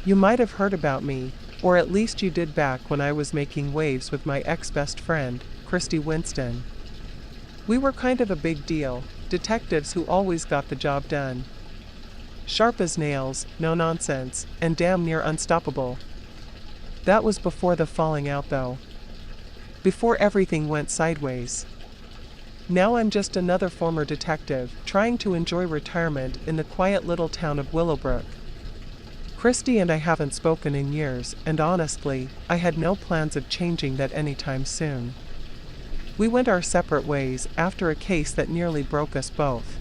You might have heard about me, or at least you did back when I was making waves with my ex-best friend, Christy Winston. We were kind of a big deal, detectives who always got the job done. Sharp as nails, no nonsense, and damn near unstoppable. That was before the falling out though. Before everything went sideways. Now I'm just another former detective, trying to enjoy retirement in the quiet little town of Willowbrook. Christy and I haven't spoken in years, and honestly, I had no plans of changing that anytime soon. We went our separate ways after a case that nearly broke us both.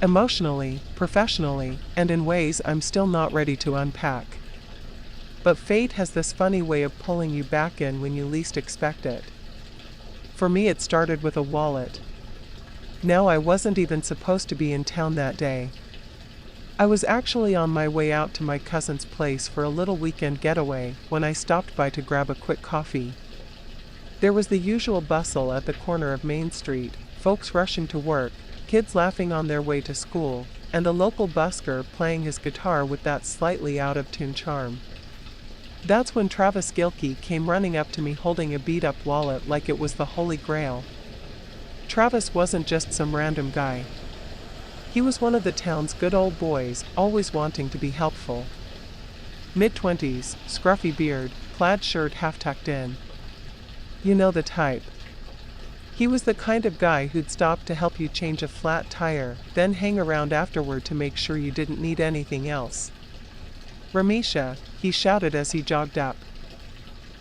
Emotionally, professionally, and in ways I'm still not ready to unpack. But fate has this funny way of pulling you back in when you least expect it. For me, it started with a wallet. No, I wasn't even supposed to be in town that day. I was actually on my way out to my cousin's place for a little weekend getaway when I stopped by to grab a quick coffee. There was the usual bustle at the corner of Main Street, folks rushing to work, kids laughing on their way to school, and a local busker playing his guitar with that slightly out-of-tune charm. That's when Travis Gilkey came running up to me holding a beat-up wallet like it was the Holy Grail. Travis wasn't just some random guy. He was one of the town's good old boys, always wanting to be helpful. Mid-20s, scruffy beard, plaid shirt half tucked in. You know the type. He was the kind of guy who'd stop to help you change a flat tire, then hang around afterward to make sure you didn't need anything else. "Ramisha," he shouted as he jogged up.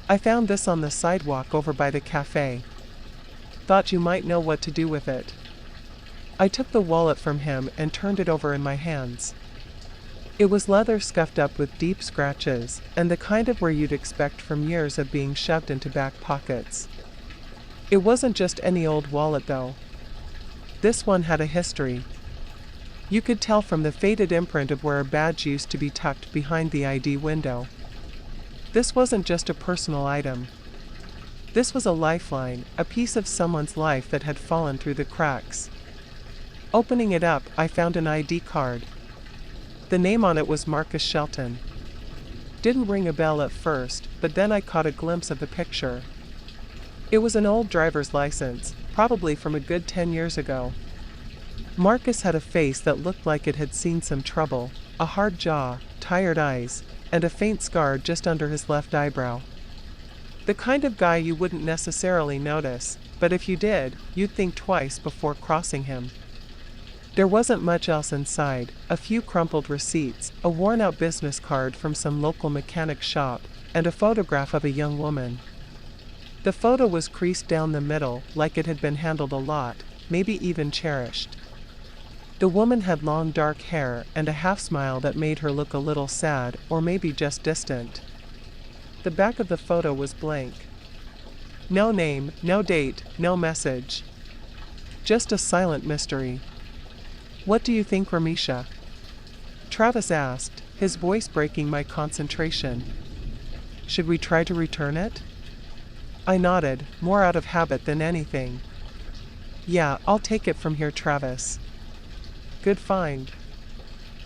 "I found this on the sidewalk over by the cafe. Thought you might know what to do with it." I took the wallet from him and turned it over in my hands. It was leather scuffed up with deep scratches, and the kind of where you'd expect from years of being shoved into back pockets. It wasn't just any old wallet though. This one had a history. You could tell from the faded imprint of where a badge used to be tucked behind the ID window. This wasn't just a personal item. This was a lifeline, a piece of someone's life that had fallen through the cracks. Opening it up, I found an ID card. The name on it was Marcus Shelton. Didn't ring a bell at first, but then I caught a glimpse of the picture. It was an old driver's license, probably from a good 10 years ago. Marcus had a face that looked like it had seen some trouble, a hard jaw, tired eyes, and a faint scar just under his left eyebrow. The kind of guy you wouldn't necessarily notice, but if you did, you'd think twice before crossing him. There wasn't much else inside, a few crumpled receipts, a worn-out business card from some local mechanic shop, and a photograph of a young woman. The photo was creased down the middle, like it had been handled a lot, maybe even cherished. The woman had long dark hair and a half-smile that made her look a little sad, or maybe just distant. The back of the photo was blank. No name, no date, no message. Just a silent mystery. "What do you think, Ramisha?" Travis asked, his voice breaking my concentration. "Should we try to return it?" I nodded, more out of habit than anything. "Yeah, I'll take it from here, Travis." "Good find."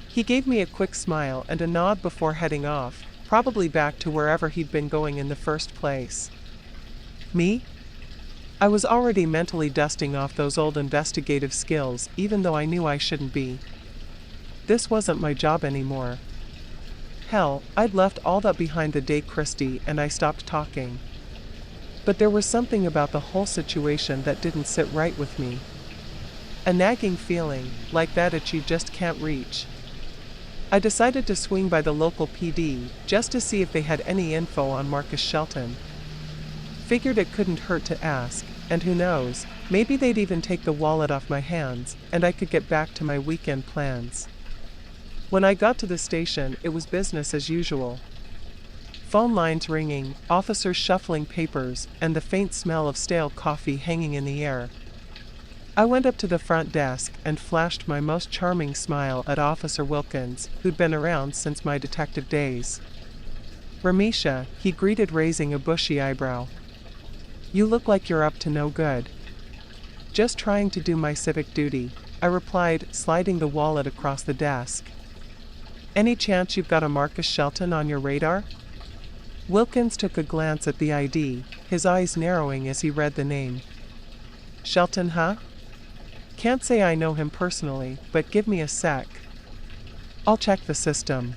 He gave me a quick smile and a nod before heading off, probably back to wherever he'd been going in the first place. Me? I was already mentally dusting off those old investigative skills, even though I knew I shouldn't be. This wasn't my job anymore. Hell, I'd left all that behind the day Christy and I stopped talking. But there was something about the whole situation that didn't sit right with me. A nagging feeling, like that itch you just can't reach. I decided to swing by the local PD, just to see if they had any info on Marcus Shelton. Figured it couldn't hurt to ask, and who knows, maybe they'd even take the wallet off my hands, and I could get back to my weekend plans. When I got to the station, it was business as usual. Phone lines ringing, officers shuffling papers, and the faint smell of stale coffee hanging in the air. I went up to the front desk and flashed my most charming smile at Officer Wilkins, who'd been around since my detective days. "Ramisha," he greeted, raising a bushy eyebrow. "You look like you're up to no good." "Just trying to do my civic duty," I replied, sliding the wallet across the desk. Any chance you've got a Marcus Shelton on your radar? Wilkins took a glance at the ID, his eyes narrowing as he read the name. Shelton, huh? Can't say I know him personally, but give me a sec. I'll check the system.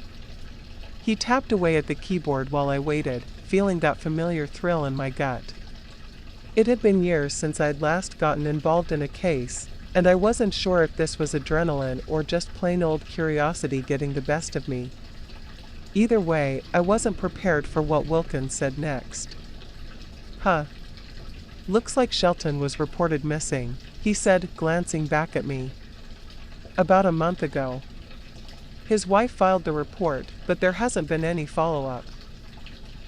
He tapped away at the keyboard while I waited, feeling that familiar thrill in my gut. It had been years since I'd last gotten involved in a case, and I wasn't sure if this was adrenaline or just plain old curiosity getting the best of me. Either way, I wasn't prepared for what Wilkins said next. Huh. Looks like Shelton was reported missing, he said, glancing back at me. About a month ago. His wife filed the report, but there hasn't been any follow-up.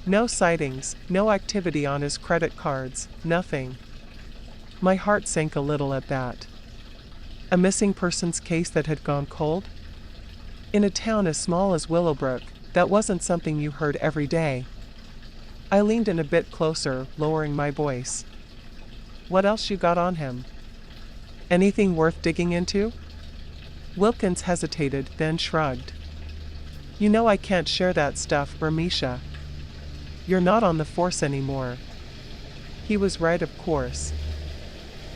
No sightings, no activity on his credit cards, nothing. My heart sank a little at that. A missing persons case that had gone cold? In a town as small as Willowbrook, that wasn't something you heard every day. I leaned in a bit closer, lowering my voice. What else you got on him? Anything worth digging into? Wilkins hesitated, then shrugged. You know I can't share that stuff, Ramisha. You're not on the force anymore. He was right, of course.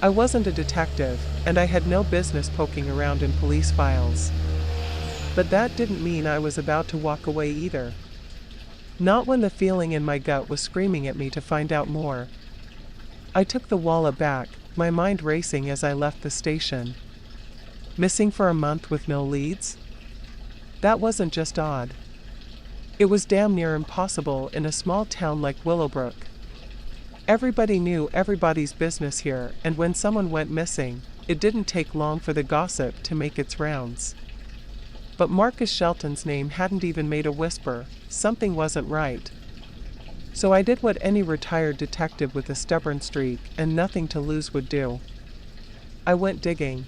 I wasn't a detective, and I had no business poking around in police files. But that didn't mean I was about to walk away either. Not when the feeling in my gut was screaming at me to find out more. I took the wallet back, my mind racing as I left the station. Missing for a month with no leads? That wasn't just odd. It was damn near impossible in a small town like Willowbrook. Everybody knew everybody's business here, and when someone went missing, it didn't take long for the gossip to make its rounds. But Marcus Shelton's name hadn't even made a whisper. Something wasn't right. So I did what any retired detective with a stubborn streak and nothing to lose would do. I went digging.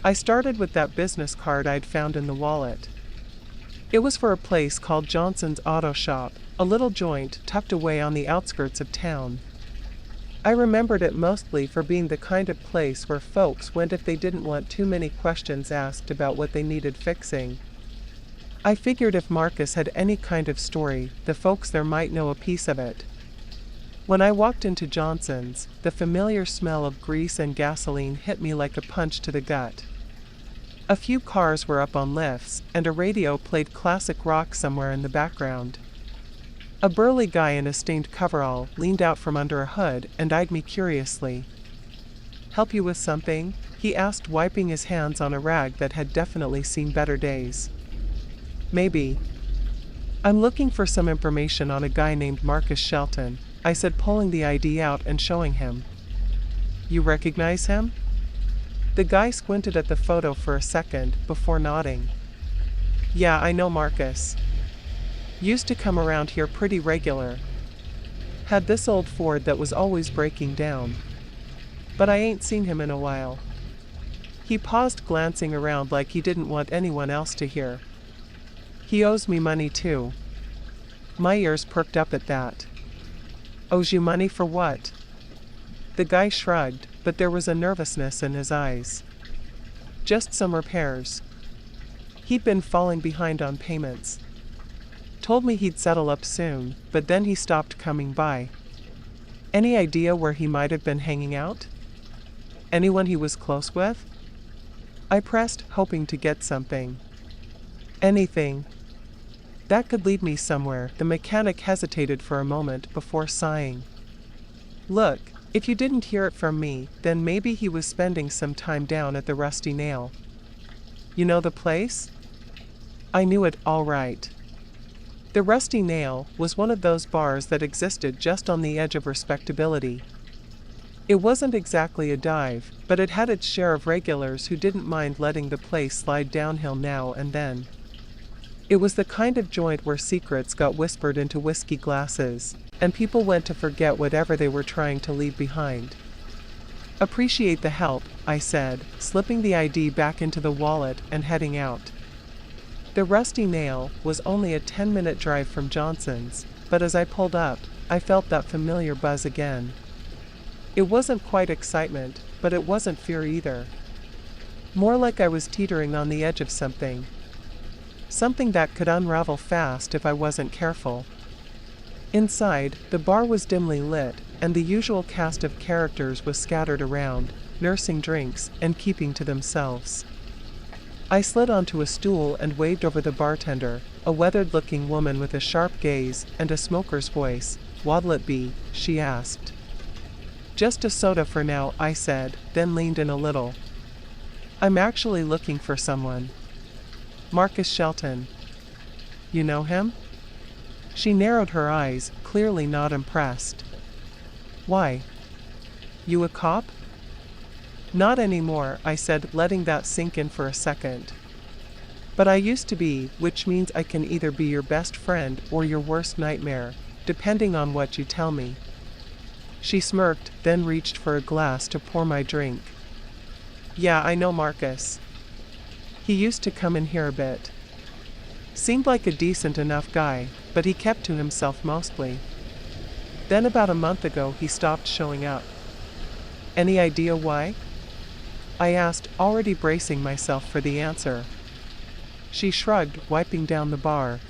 I started with that business card I'd found in the wallet. It was for a place called Johnson's Auto Shop, a little joint tucked away on the outskirts of town. I remembered it mostly for being the kind of place where folks went if they didn't want too many questions asked about what they needed fixing. I figured if Marcus had any kind of story, the folks there might know a piece of it. When I walked into Johnson's, the familiar smell of grease and gasoline hit me like a punch to the gut. A few cars were up on lifts, and a radio played classic rock somewhere in the background. A burly guy in a stained coverall leaned out from under a hood and eyed me curiously. Help you with something? He asked, wiping his hands on a rag that had definitely seen better days. Maybe. I'm looking for some information on a guy named Marcus Shelton, I said, pulling the ID out and showing him. You recognize him? The guy squinted at the photo for a second before nodding. Yeah, I know Marcus. Used to come around here pretty regular. Had this old Ford that was always breaking down. But I ain't seen him in a while. He paused, glancing around like he didn't want anyone else to hear. He owes me money too. My ears perked up at that. Owes you money for what? The guy shrugged, but there was a nervousness in his eyes. Just some repairs. He'd been falling behind on payments. Told me he'd settle up soon, but then he stopped coming by. Any idea where he might have been hanging out? Anyone he was close with? I pressed, hoping to get something. Anything. That could lead me somewhere. The mechanic hesitated for a moment before sighing. Look, if you didn't hear it from me, then maybe he was spending some time down at the Rusty Nail. You know the place? I knew it all right. The Rusty Nail was one of those bars that existed just on the edge of respectability. It wasn't exactly a dive, but it had its share of regulars who didn't mind letting the place slide downhill now and then. It was the kind of joint where secrets got whispered into whiskey glasses, and people went to forget whatever they were trying to leave behind. Appreciate the help, I said, slipping the ID back into the wallet and heading out. The Rusty Nail was only a 10-minute drive from Johnson's, but as I pulled up, I felt that familiar buzz again. It wasn't quite excitement, but it wasn't fear either. More like I was teetering on the edge of something. something that could unravel fast if I wasn't careful. Inside, the bar was dimly lit, and the usual cast of characters was scattered around, nursing drinks and keeping to themselves. I slid onto a stool and waved over the bartender, a weathered-looking woman with a sharp gaze and a smoker's voice. "What'll it be?" she asked. "Just a soda for now," I said, then leaned in a little. "I'm actually looking for someone. Marcus Shelton. You know him?" She narrowed her eyes, clearly not impressed. "Why? You a cop?" "Not anymore," I said, letting that sink in for a second. "But I used to be, which means I can either be your best friend or your worst nightmare, depending on what you tell me." She smirked, then reached for a glass to pour my drink. "Yeah, I know Marcus. He used to come in here a bit. Seemed like a decent enough guy, but he kept to himself mostly. Then about a month ago he stopped showing up. Any idea why?" I asked, already bracing myself for the answer. She shrugged, wiping down the bar.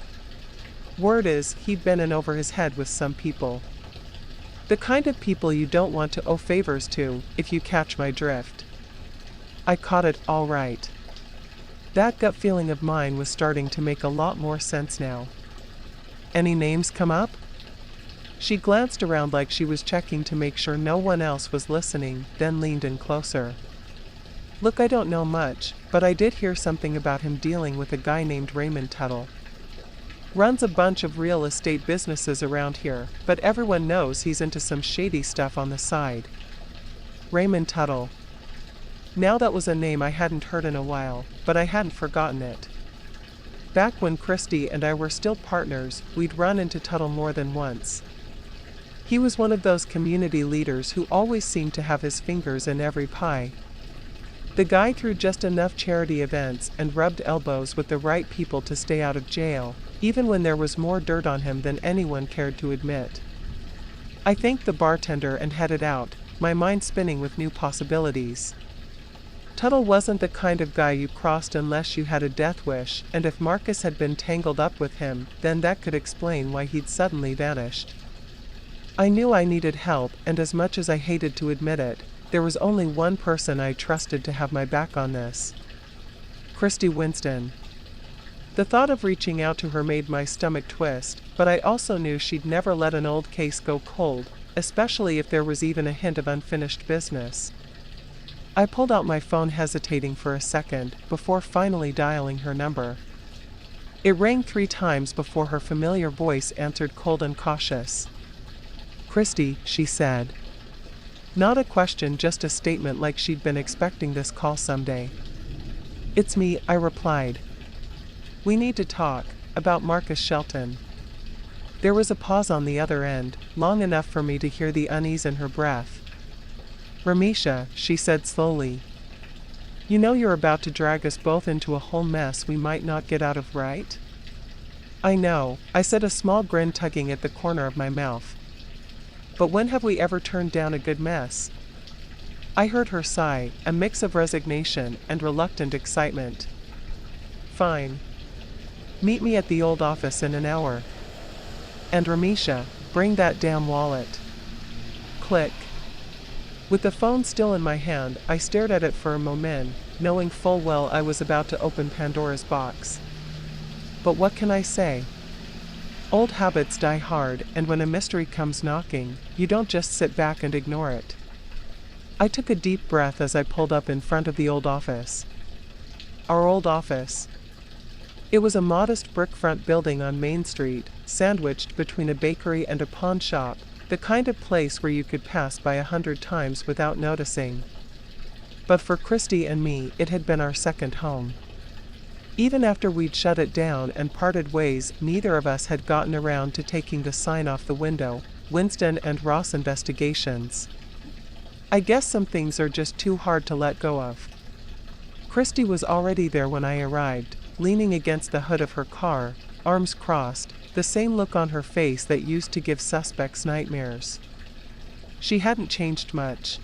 "Word is, he'd been in over his head with some people. The kind of people you don't want to owe favors to, if you catch my drift." I caught it all right. That gut feeling of mine was starting to make a lot more sense now. "Any names come up?" She glanced around like she was checking to make sure no one else was listening, then leaned in closer. "Look, I don't know much, but I did hear something about him dealing with a guy named Raymond Tuttle. Runs a bunch of real estate businesses around here, but everyone knows he's into some shady stuff on the side." Raymond Tuttle. Now that was a name I hadn't heard in a while, but I hadn't forgotten it. Back when Christy and I were still partners, we'd run into Tuttle more than once. He was one of those community leaders who always seemed to have his fingers in every pie. The guy threw just enough charity events and rubbed elbows with the right people to stay out of jail, even when there was more dirt on him than anyone cared to admit. I thanked the bartender and headed out, my mind spinning with new possibilities. Tuttle wasn't the kind of guy you crossed unless you had a death wish, and if Marcus had been tangled up with him, then that could explain why he'd suddenly vanished. I knew I needed help, and as much as I hated to admit it, there was only one person I trusted to have my back on this. Christy Winston. The thought of reaching out to her made my stomach twist, but I also knew she'd never let an old case go cold, especially if there was even a hint of unfinished business. I pulled out my phone, hesitating for a second, before finally dialing her number. It rang 3 times before her familiar voice answered, cold and cautious. "Christy," she said. Not a question, just a statement, like she'd been expecting this call someday. "It's me," I replied. "We need to talk about Marcus Shelton." There was a pause on the other end, long enough for me to hear the unease in her breath. "Ramisha," she said slowly. "You know you're about to drag us both into a whole mess we might not get out of, right?" "I know," I said, a small grin tugging at the corner of my mouth. "But when have we ever turned down a good mess?" I heard her sigh, a mix of resignation and reluctant excitement. "Fine. Meet me at the old office in an hour. And Ramisha, bring that damn wallet." Click. With the phone still in my hand, I stared at it for a moment, knowing full well I was about to open Pandora's box. But what can I say? Old habits die hard, and when a mystery comes knocking, you don't just sit back and ignore it. I took a deep breath as I pulled up in front of the old office. Our old office. It was a modest brick front building on Main Street, sandwiched between a bakery and a pawn shop, the kind of place where you could pass by 100 times without noticing. But for Christy and me, it had been our second home. Even after we'd shut it down and parted ways, neither of us had gotten around to taking the sign off the window, "Winston and Ross Investigations." I guess some things are just too hard to let go of. Christy was already there when I arrived, leaning against the hood of her car, arms crossed, the same look on her face that used to give suspects nightmares. She hadn't changed much.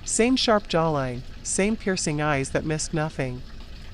Same sharp jawline, same piercing eyes that missed nothing,